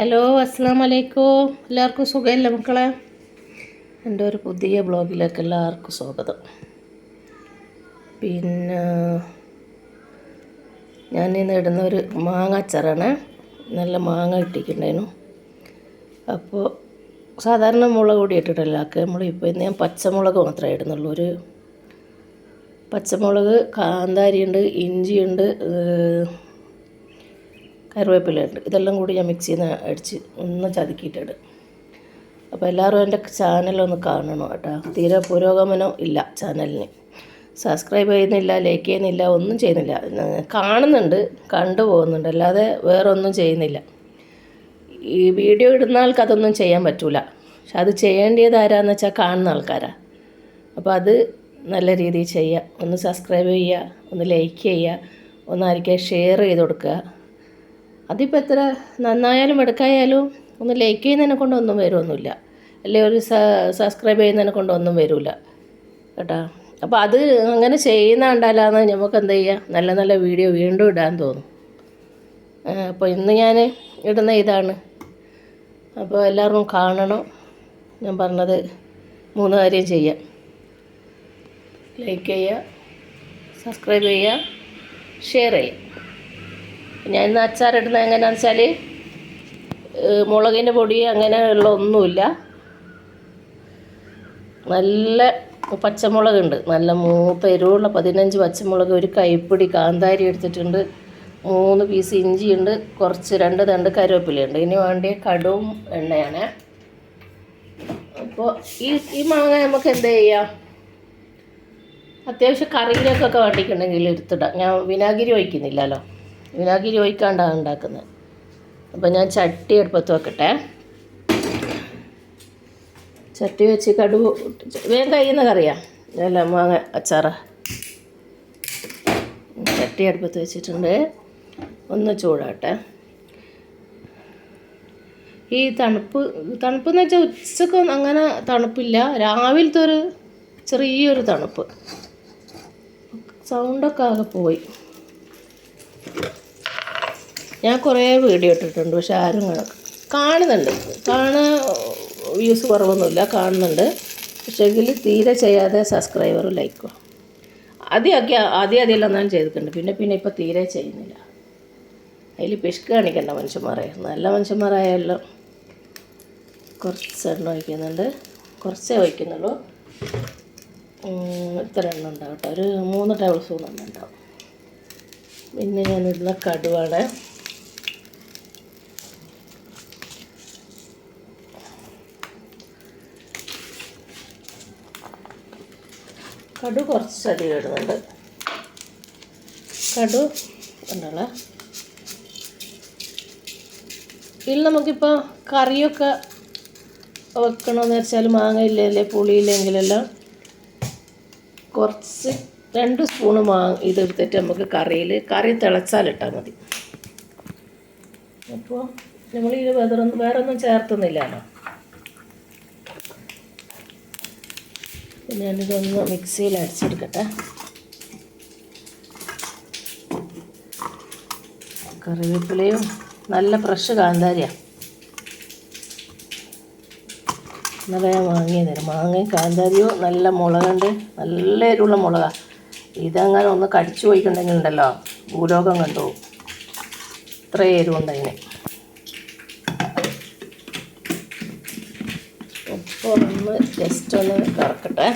Hello, അസ്സാം വലൈക്കും. എല്ലാവർക്കും സുഖമല്ലേ മക്കളെ? എൻ്റെ ഒരു പുതിയ ബ്ലോഗിലേക്ക് എല്ലാവർക്കും സ്വാഗതം. പിന്നെ ഞാനിന്ന് ഇടുന്ന ഒരു മാങ്ങ അച്ചാറാണ്. നല്ല മാങ്ങ ഇട്ടിട്ടുണ്ടായിരുന്നു. അപ്പോൾ സാധാരണ മുളക് പൊടി ഇട്ടിട്ടല്ല നമ്മളിപ്പോൾ ഇന്ന് ഞാൻ പച്ചമുളക് മാത്രമേ ഇടുന്നുള്ളൂ. ഒരു പച്ചമുളക്, കാന്താരിയുണ്ട്, ഇഞ്ചിയുണ്ട്, കറിവേപ്പിലയുണ്ട്. ഇതെല്ലാം കൂടി ഞാൻ മിക്സിയിൽ നിന്ന് അടിച്ച് ഒന്ന് ചതുക്കിയിട്ടിടും. അപ്പോൾ എല്ലാവരും എൻ്റെ ചാനലൊന്ന് കാണണം കേട്ടോ. തീരെ പുരോഗമനം ഇല്ല ചാനലിന്. സബ്സ്ക്രൈബ് ചെയ്യുന്നില്ല, ലൈക്ക് ചെയ്യുന്നില്ല, ഒന്നും ചെയ്യുന്നില്ല. കാണുന്നുണ്ട്, കണ്ടുപോകുന്നുണ്ട്, അല്ലാതെ വേറെ ഒന്നും ചെയ്യുന്നില്ല. ഈ വീഡിയോ ഇടുന്ന ആൾക്ക് അതൊന്നും ചെയ്യാൻ പറ്റില്ല. പക്ഷെ അത് ചെയ്യേണ്ടത് ആരാന്ന് വെച്ചാൽ കാണുന്ന ആൾക്കാരാണ്. അപ്പോൾ അത് നല്ല രീതിയിൽ ചെയ്യുക. ഒന്ന് സബ്സ്ക്രൈബ് ചെയ്യുക, ഒന്ന് ലൈക്ക് ചെയ്യുക, ഒന്ന് ആർക്കെങ്കിലും ഷെയർ ചെയ്ത് കൊടുക്കുക. അതിപ്പോൾ എത്ര നന്നായാലും എടുക്കായാലും ഒന്ന് ലൈക്ക് ചെയ്യുന്നതിനെ കൊണ്ടൊന്നും വരുമൊന്നുമില്ല, അല്ലെ ഒരു സബ്സ്ക്രൈബ് ചെയ്യുന്നതിനെ കൊണ്ടൊന്നും വരില്ല കേട്ടോ. അപ്പോൾ അത് അങ്ങനെ ചെയ്യുന്ന കണ്ടാലാണ് നമുക്ക് എന്ത് ചെയ്യുക, നല്ല നല്ല വീഡിയോ വീണ്ടും ഇടാൻ തോന്നും. അപ്പോൾ ഇന്ന് ഞാൻ ഇടുന്ന ഇതാണ്. അപ്പോൾ എല്ലാവരും കാണണം. ഞാൻ പറഞ്ഞത് 3 കാര്യം ചെയ്യാം: ലൈക്ക് ചെയ്യുക, സബ്സ്ക്രൈബ് ചെയ്യുക, ഷെയർ ചെയ്യുക. ഞാൻ ഇന്ന് അച്ചാറിടുന്നത് എങ്ങനെയാണെന്ന് വെച്ചാൽ മുളകിൻ്റെ പൊടി അങ്ങനെയുള്ള ഒന്നുമില്ല. നല്ല പച്ചമുളകുണ്ട്, നല്ല മൂത്ത എരിവുള്ള 15 പച്ചമുളക്, ഒരു കൈപ്പിടി കാന്താരി എടുത്തിട്ടുണ്ട്, 3 പീസ് ഇഞ്ചിയുണ്ട്, കുറച്ച് 2 തണ്ട് കറിവേപ്പിലയുണ്ട്. ഇനി വേണ്ടിയ കടുവും എണ്ണയാണ്. അപ്പോൾ ഈ മാങ്ങ നമുക്ക് എന്ത് ചെയ്യാം, അത്യാവശ്യം കറിയിലേക്കൊക്കെ വേണ്ടിയിട്ടുണ്ടെങ്കിൽ എടുത്തിടാം. ഞാൻ വിനാഗിരി ഒഴിക്കുന്നില്ലല്ലോ, വിനാഗിരി ഒഴിക്കാണ്ടാണ് ഉണ്ടാക്കുന്നത്. അപ്പോൾ ഞാൻ ചട്ടി അടുപ്പത്ത് വെക്കട്ടെ. ചട്ടി വെച്ച് കടുക് വേഗം കഴിയുന്ന കറിയാണ്, അല്ല മാങ്ങ അച്ചാറ്. ചട്ടി അടുപ്പത്ത് വെച്ചിട്ടുണ്ട്, ഒന്ന് ചൂടാട്ടെ. ഈ തണുപ്പെന്ന് വെച്ചാൽ ഉച്ചക്കൊന്നും അങ്ങനെ തണുപ്പില്ല, രാവിലത്തെ ഒരു ചെറിയൊരു തണുപ്പ്. സൗണ്ടൊക്കെ ആകെ പോയി. ഞാൻ കുറേ വീഡിയോ ഇട്ടിട്ടുണ്ട്, പക്ഷെ ആരും കാണുന്നുണ്ട്. വ്യൂസ് കുറവൊന്നുമില്ല, കാണുന്നുണ്ട്. പക്ഷേ എങ്കിൽ തീരെ ചെയ്യാതെ സബ്സ്ക്രൈബറും ലൈക്കും ആദ്യം ഞാൻ ചെയ്തിട്ടുണ്ട്. പിന്നെ ഇപ്പോൾ തീരെ ചെയ്യുന്നില്ല. അതിൽ പിശുക്ക് കാണിക്കേണ്ട മനുഷ്യന്മാരെ. നല്ല മനുഷ്യന്മാരായാലും കുറച്ച് എണ്ണ ഒഴിക്കുന്നുണ്ട്, കുറച്ചേ ഒഴിക്കുന്നുള്ളൂ. ഇത്ര എണ്ണ ഉണ്ടാവും കേട്ടോ, ഒരു 3 ടേബിൾ സ്പൂൺ എണ്ണ ഉണ്ടാവും. പിന്നെ ഞാനിടുന്ന കടുവാണ്. കടു കുറച്ചധികം ഇടുന്നുണ്ട്. കടു ഉണ്ടല്ലോ. ഇതിൽ നമുക്കിപ്പോൾ കറിയൊക്കെ വെക്കണമെന്ന് വെച്ചാൽ മാങ്ങ ഇല്ലെങ്കിൽ പുളിയില്ലെങ്കിലെല്ലാം കുറച്ച് 2 സ്പൂണ് ഇതെടുത്തിട്ട് നമുക്ക് കറി തിളച്ചാലിട്ടാൽ മതി. അപ്പോൾ നമ്മളിത് വേറൊന്നും ചേർത്തുന്നില്ലല്ലോ. ഞാനിതൊന്ന് മിക്സിയിൽ അടിച്ചെടുക്കട്ടെ. കറിവേപ്പിലയും നല്ല ഫ്രഷ് കാന്താരിയാണ്. ഇന്നലെ ഞാൻ വാങ്ങിയതാണ്. മാങ്ങയും കാന്താരിയും നല്ല മുളകുണ്ട്, നല്ല എരിവുള്ള മുളകാണ്. ഇതങ്ങനെ ഒന്ന് കടിച്ചു പോയിട്ടുണ്ടെങ്കിൽ ഉണ്ടല്ലോ, ഭൂലോകം കണ്ടു. ഇത്ര എരിവുണ്ട് അതിന്. ഇപ്പോൾ ഒന്ന് ജസ്റ്റ് ഒന്ന് കറക്കട്ടെ.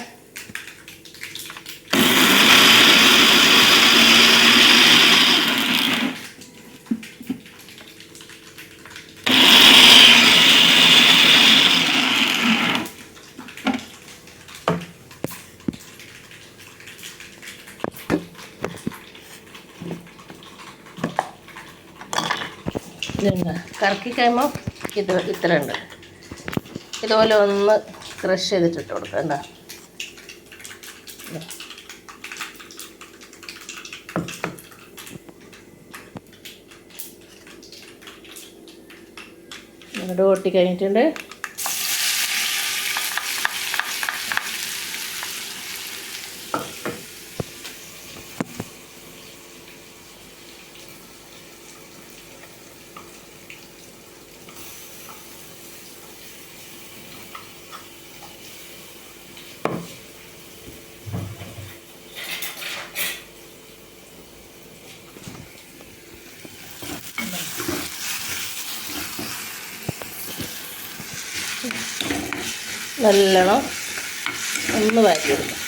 കറക്കി കഴിയുമ്പോൾ ഇത്ര ഉണ്ട്. ഇതുപോലെ ഒന്ന് ക്രഷ് ചെയ്തിട്ടിട്ട് കൊടുക്കുക. എന്താ ഇങ്ങോട്ട് കൊട്ടി കഴിഞ്ഞിട്ടുണ്ട്. നല്ലോണം ഒന്ന് വഴറ്റിയെടുക്കാം.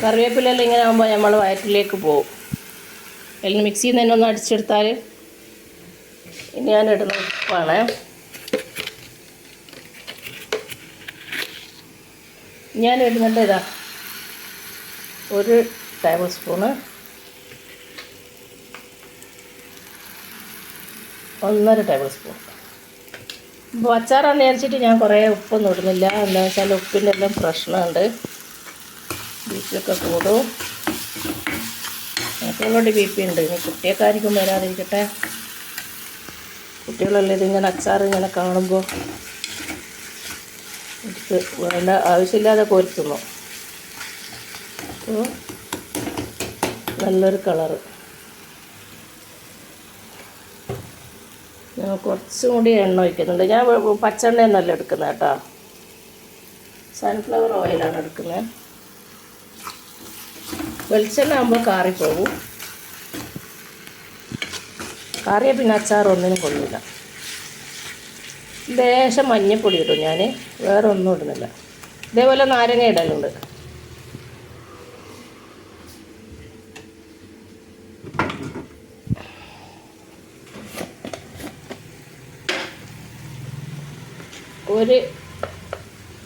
കറിവേപ്പിലെല്ലാം ഇങ്ങനെ ആകുമ്പോൾ നമ്മൾ വയറ്റിലേക്ക് പോകും. എല്ലാം മിക്സിയിൽ നിന്ന് തന്നെ ഒന്ന് അടിച്ചെടുത്താൽ. ഇനി ഞാൻ ഇടുന്ന ഉപ്പാണ്. ഞാൻ ഇടുന്നുണ്ട് ഇതാ 1 ടേബിൾ സ്പൂണ്, 1.5 ടേബിൾ സ്പൂൺ. അപ്പോൾ അച്ചാറാണെന്ന് വിചാരിച്ചിട്ട് ഞാൻ കുറേ ഉപ്പൊന്നും ഇടുന്നില്ല. എന്താണെന്ന് വെച്ചാൽ ഉപ്പിൻ്റെ എല്ലാം പ്രശ്നമുണ്ട്, ബീപ്പിയൊക്കെ കൂടും. എനിക്ക് ഓൾറെഡി ബി പി ഉണ്ട്. ഇനി കുട്ടിയൊക്കെ വരാതിരിക്കട്ടെ. കുട്ടികളല്ലേ ഇതിങ്ങനെ അച്ചാർ ഇങ്ങനെ കാണുമ്പോൾ എനിക്ക് വേണ്ട ആവശ്യമില്ലാതെ കോരിത്തുന്നു. അപ്പോൾ നല്ലൊരു കളറ്. ഞാൻ കുറച്ചും കൂടി എണ്ണ ഒഴിക്കുന്നുണ്ട്. ഞാൻ പച്ചെണ്ണയൊന്നല്ല എടുക്കുന്നത് കേട്ടോ, സൺഫ്ലവർ ഓയിലാണ് എടുക്കുന്നത്. വെളിച്ചെണ്ണ ആകുമ്പോൾ കാറിപ്പോകും. കാറിയ പിന്നെ അച്ചാർ ഒന്നിനും കൊള്ളില്ല. ലേശം മഞ്ഞൾപ്പൊടി ഇടും ഞാൻ, വേറെ ഒന്നും ഇടുന്നില്ല. ഇതേപോലെ നാരങ്ങ ഇടലുണ്ട്.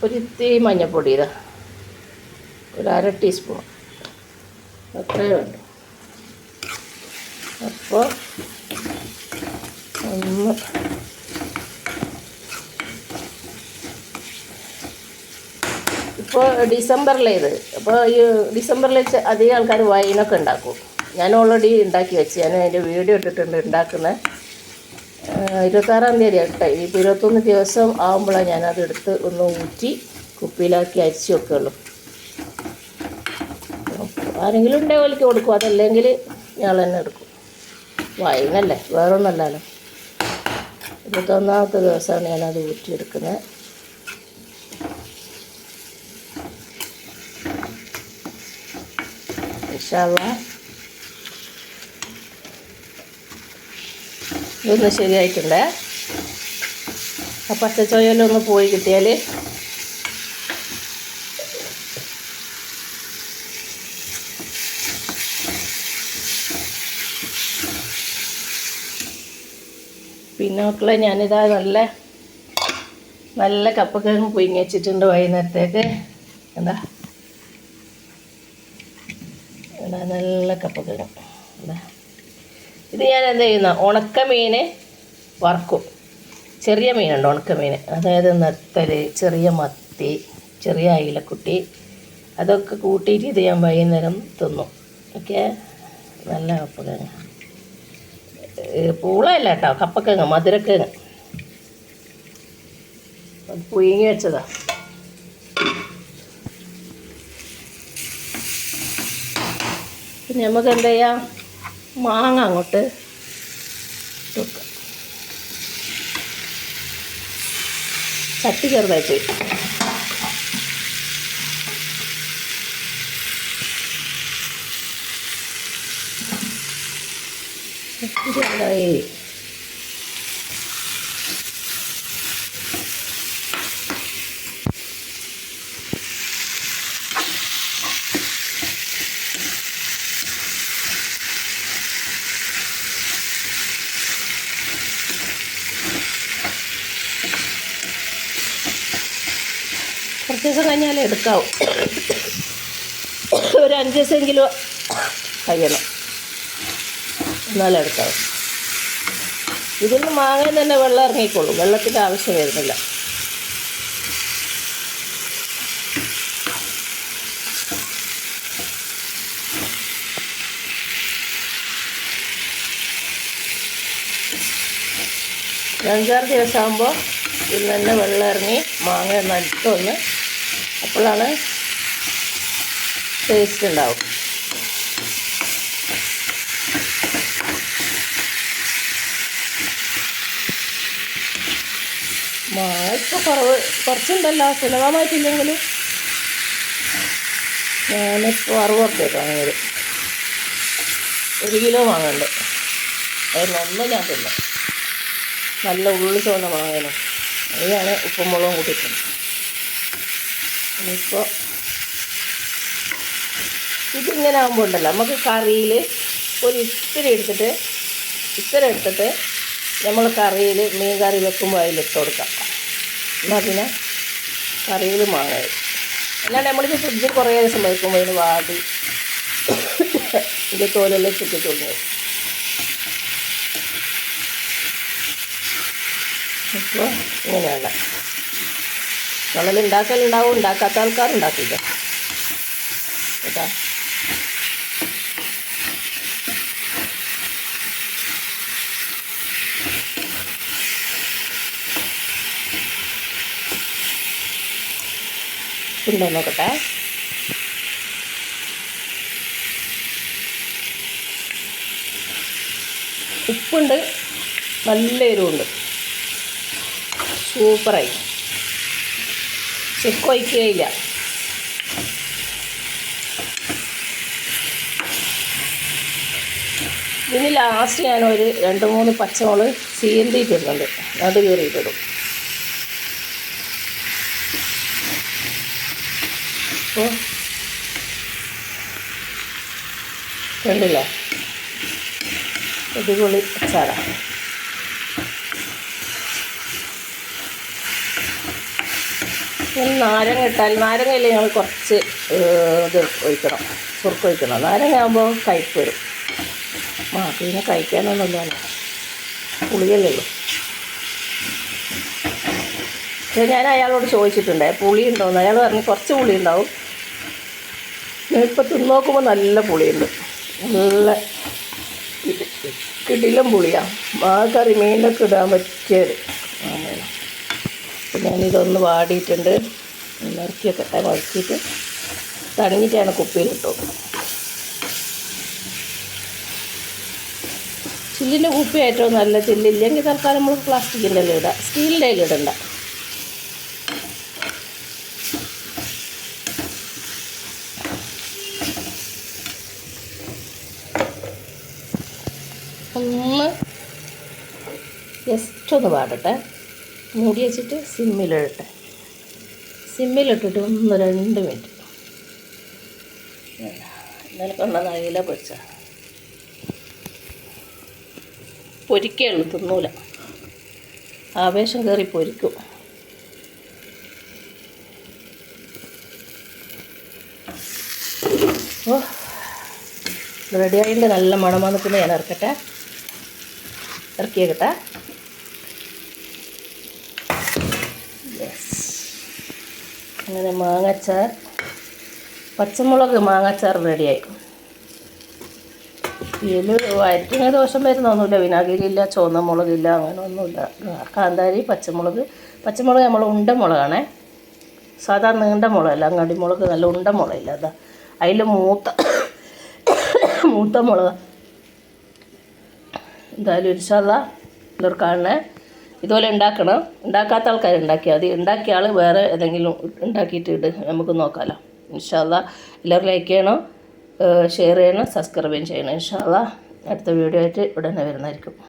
ഒരു ഇത്തിരി മഞ്ഞൾപ്പൊടി ഇതാ, 1/2 ടീസ്പൂൺ അത്രയേ വേണ്ടു. അപ്പോൾ ഒന്ന് ഇപ്പോൾ ഡിസംബറിലേത്. അപ്പോൾ ഈ ഡിസംബറിൽ അധികം ആൾക്കാർ വൈനൊക്കെ ഉണ്ടാക്കും. ഞാൻ ഓൾറെഡി ഉണ്ടാക്കി വെച്ച്, ഞാൻ അതിൻ്റെ വീഡിയോ ഇട്ടിട്ടുണ്ട് ഉണ്ടാക്കുന്നത്. 26-ാം തീയതി ഇട്ടെ. ഇപ്പോൾ 21 ദിവസം ആകുമ്പോഴാണ് ഞാനത് എടുത്ത് ഒന്ന് ഊറ്റി കുപ്പിയിലാക്കി അരിച്ച് വെക്കുകയുള്ളൂ. ആരെങ്കിലും ഉണ്ടെങ്കിൽ ഓലിക്ക് കൊടുക്കും, അതല്ലെങ്കിൽ ഞങ്ങൾ തന്നെ എടുക്കും. വൈനല്ലേ, വേറൊന്നല്ലല്ലോ. 21-ാമത്തെ ദിവസമാണ് ഞാനത് ഊറ്റിയെടുക്കുന്നത്. ഇൻഷാ അല്ലാഹ് ഇതൊന്ന് ശരിയായിട്ടുണ്ട്. ആ പച്ചച്ചോയെല്ലാം ഒന്ന് പോയി കിട്ടിയാൽ പിന്നെ മക്കളെ ഞാനിതാ നല്ല കപ്പക്കിഴങ്ങ് പുഴുങ്ങി വെച്ചിട്ടുണ്ട് വൈകുന്നേരത്തേക്ക്. എന്താ നല്ല കപ്പക്കിഴങ്ങ്. എന്താ ഇത് ഞാൻ എന്താ ചെയ്യുന്ന, ഉണക്കമീൻ വറക്കും. ചെറിയ മീനുണ്ട് ഉണക്കമീൻ, അതായത് നത്തൽ, ചെറിയ മത്തി, ചെറിയ അയിലക്കുട്ടി, അതൊക്കെ കൂട്ടിയിട്ട് ഇത് ഞാൻ വൈകുന്നേരം തിന്നും. ഓക്കെ, നല്ല കപ്പക്കിഴങ്ങ്. പൂളയല്ല കേട്ടോ, കപ്പക്കിഴങ്ങ്, മധുരക്കിഴങ്ങ്. അത് പുഴുങ്ങി വെച്ചതാ. പിന്നെ നമുക്ക് എന്താ ചെയ്യാം, മാങ്ങ അങ്ങോട്ട് വെക്കാം. ചട്ടി ചെറുതായിട്ട് ചെറുതായി. കുറച്ച് ദിവസം കഴിഞ്ഞാൽ എടുക്കാവും. ഒരു 5 ദിവസമെങ്കിലും കഴിയണം, എന്നാലും എടുക്കാവും. ഇതിൽ നിന്ന് മാങ്ങാൻ തന്നെ വെള്ളം ഇറങ്ങിക്കോളും, വെള്ളത്തിൻ്റെ ആവശ്യം വരുന്നില്ല. ഒരു 5-6 ദിവസമാകുമ്പോൾ ഇതിൽ തന്നെ വെള്ളം ഇറങ്ങി മാങ്ങ നട്ടൊന്ന്, അപ്പോഴാണ് ടേസ്റ്റ് ഉണ്ടാവും. മാങ്ങ ഇപ്പോൾ കുറച്ചുണ്ടല്ലോ, സുലഭമായിട്ടില്ലെങ്കിലും ഞാനിപ്പോൾ 60 റുപ്യക്ക് വാങ്ങിയത്. 1 കിലോ വാങ്ങുന്നുണ്ട്, അതിനൊന്നും ഞാൻ തിന്നു. നല്ല ഉള്ളി ചുവന്ന മാങ്ങണം. അതിനാണ് ഉപ്പും മുളകും കൂട്ടിയിട്ടുണ്ട്. ഇനിയിപ്പോൾ ഇതിങ്ങനെ ആകുമ്പോൾ ഉണ്ടല്ലോ നമുക്ക് കറിയിൽ ഒരു ഇത്തിരി എടുത്തിട്ട് നമ്മൾ കറിയിൽ മീൻ കറി വെക്കുമ്പോൾ അതിലിട്ട് കൊടുക്കാം. എന്നാൽ പിന്നെ കറിയിൽ മാങ്ങ. അല്ലാണ്ട് നമ്മളിത് ഫ്രിഡ്ജിൽ കുറേ ദിവസം വയ്ക്കുമ്പോൾ അതിന് വാടി ഇത് തോലെല്ലാം ചുറ്റി തുടങ്ങി. ഇപ്പോൾ ഇങ്ങനെയല്ല നമ്മളത് ഉണ്ടാക്കലുണ്ടാവും, ഉണ്ടാക്കാത്ത ആൾക്കാരുണ്ടാക്കില്ല കേട്ടോ. ഉണ്ടോ നോക്കട്ടെ. ഉപ്പുണ്ട്, നല്ല എരിവുണ്ട്, സൂപ്പറായി. ചെക്ക് ഒഴിക്കുകയില്ല. ഇതിന് ലാസ്റ്റ് ഞാനൊരു 2-3 പച്ചമുളക് ചീന്തിയിട്ടിട്ടുണ്ട്, അത് കീറിയിട്ടിടും. അപ്പോൾ കണ്ടില്ലേ, അടിപൊളി അച്ചാറാണ്. നാരങ്ങ ഇട്ടാൽ, നാരങ്ങയിൽ ഞങ്ങൾ കുറച്ച് ഇത് ഒഴിക്കണം, സുർക്കൊഴിക്കണം. നാരങ്ങ ആകുമ്പോൾ കയ്പ്പ് വരും. പിന്നെ കഴിക്കാനൊന്നുമില്ല, പുളിയല്ലേ ഉള്ളൂ. പക്ഷേ ഞാൻ അയാളോട് ചോദിച്ചിട്ടുണ്ട് പുളി ഉണ്ടോയെന്ന്. അയാൾ പറഞ്ഞു കുറച്ച് പുളി ഉണ്ടാവും. ഇപ്പോൾ തിന്ന് നോക്കുമ്പോൾ നല്ല പുളിയുണ്ട്, നല്ല കിടിലം പുളിയാണ്. മാങ്ങക്കറി മീനൊക്കെ ഇടാൻ പറ്റിയത്. അപ്പം ഞാനിതൊന്ന് വാടിയിട്ടുണ്ട്, ഇറക്കിയൊക്കെ വറക്കിയിട്ട് തണിഞ്ഞിട്ടാണ് കുപ്പിയിലിട്ടു. ചില്ലിൻ്റെ കുപ്പി ഏറ്റവും നല്ല. ചില്ലില്ലെങ്കിൽ തൽക്കാലം നമ്മൾ പ്ലാസ്റ്റിക്കിൻ്റെ എല്ലാം ഇടാം, സ്റ്റീലിൻ്റെ എല്ലാം ഇടണ്ട. ഒന്ന് ജസ്റ്റ് ഒന്ന് പാടട്ടെ, മൂടി വെച്ചിട്ട് സിമ്മിലിടട്ടെ. സിമ്മിലിട്ടിട്ട് 1-2 മിനിറ്റ്. ഇന്നലെ കൊണ്ട നയില പൊരിച്ച പൊരിക്കുള്ളൂ, തിന്നൂല. ആവേശം കയറി പൊരിക്കും. ഓ റെഡിയായിട്ട് നല്ല മണം വന്നിട്ടുണ്ട്. ഞാൻ ഇറക്കിയേക്കട്ടെ. അങ്ങനെ മാങ്ങാച്ചാർ, പച്ചമുളക് മാങ്ങാച്ചാർ റെഡിയായി. ഇതിൽ വയറ്റിന് ദോഷം വരുന്നൊന്നുമില്ല. വിനാഗിരിയില്ല, ചുവന്ന മുളകില്ല, അങ്ങനെ ഒന്നുമില്ല. കാന്താരി, പച്ചമുളക് നമ്മൾ ഉണ്ട മുളകാണേ, സാധാരണ നീണ്ട മുളകല്ല, അങ്ങാടി മുളക് നല്ല ഉണ്ട മുളകില്ല. അതാ അതിൽ മൂത്ത മുളക്. എന്തായാലും ഇൻഷാല്ലാ എല്ലാവരും കാണണേ. ഇതുപോലെ ഉണ്ടാക്കണം. ഉണ്ടാക്കാത്ത ആൾക്കാർ ഉണ്ടാക്കിയാൽ മതി. ഉണ്ടാക്കിയ ആൾ വേറെ ഏതെങ്കിലും ഉണ്ടാക്കിയിട്ട് ഇട്, നമുക്ക് നോക്കാമല്ലോ. ഇൻഷാല്ലാ എല്ലാവരും ലൈക്ക് ചെയ്യണം, ഷെയർ ചെയ്യണം, സബ്സ്ക്രൈബ് ചെയ്യണം. ഇൻഷാല്ലാ അടുത്ത വീഡിയോ ആയിട്ട് ഉടനെ വരുന്നതായിരിക്കും.